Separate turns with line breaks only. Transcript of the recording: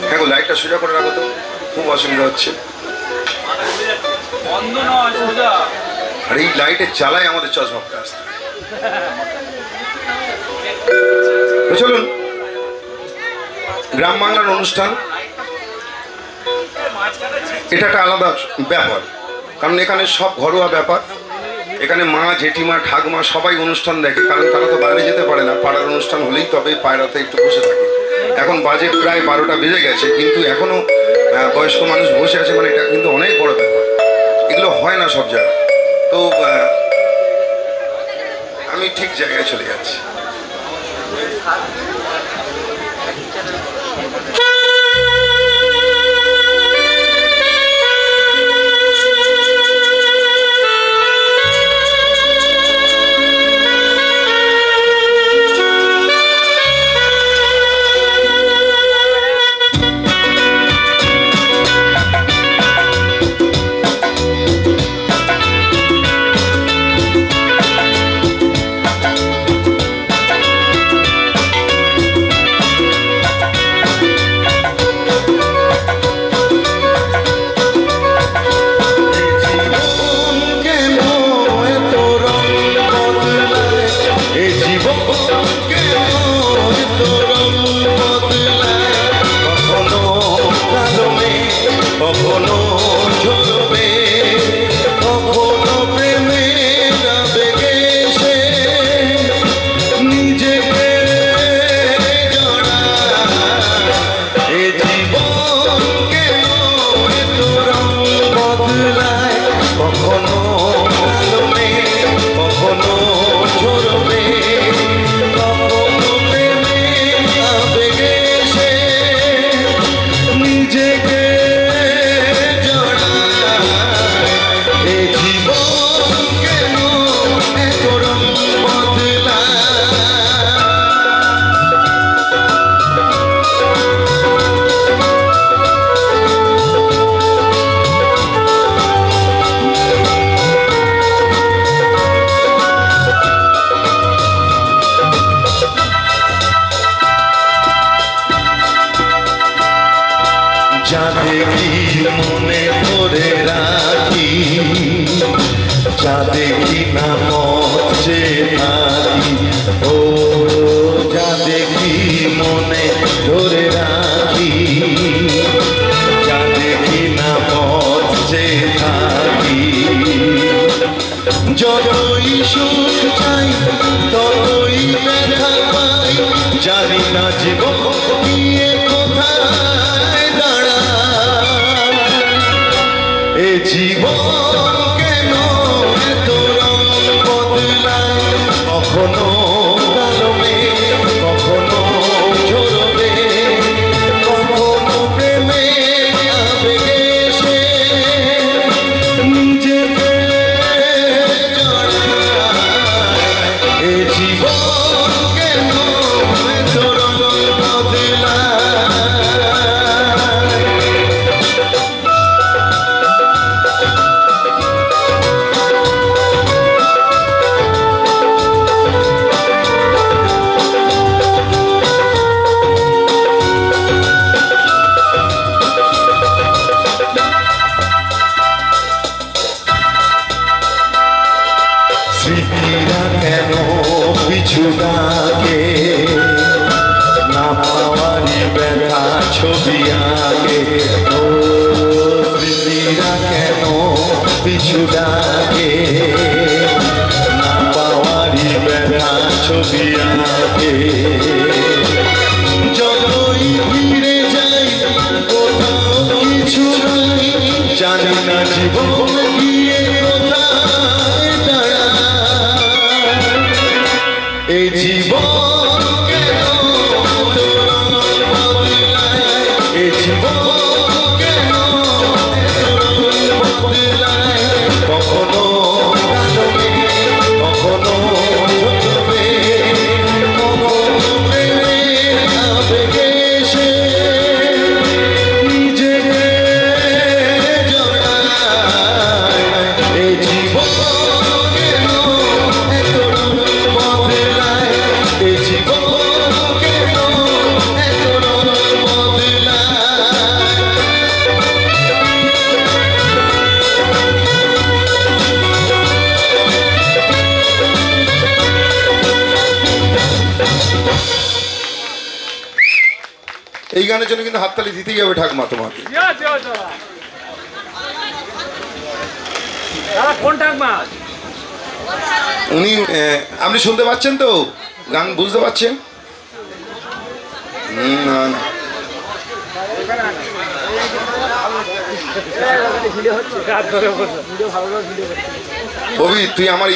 হ্যাঁ, লাইটটা সোজা করে রাখো তো, খুব অসুবিধা হচ্ছে। আর এই লাইটের চালায় আমাদের চশমাটা আসতে। চলুন, গ্রাম বাংলার অনুষ্ঠান এটা একটা আলাদা ব্যাপার, কারণ এখানে সব ঘরোয়া ব্যাপার। এখানে মা, জেঠিমা, ঠাকুমা সবাই অনুষ্ঠান দেখে, কারণ তারা তো বাইরে যেতে পারে না। পাড়ার অনুষ্ঠান হলেই তবে পায়রাতে একটু বসে থাকে। এখন বাজে প্রায় 12টা বেজে গেছে, কিন্তু এখনও বয়স্ক মানুষ বসে আছে, মানে এটা কিন্তু অনেক বড় ব্যাপার। এগুলো হয় না সব জায়গায়। তো আমি ঠিক জায়গায় চলে যাচ্ছি। এই গানের জন্য কিন্তু হাততালি দিতেই হবে ঠাকমা তোমাকে।
কোন ঠাকমা?
উনি আপনি শুনতে পাচ্ছেন তো? গান বুঝতে পারছেন? না না, ববি তুই আমার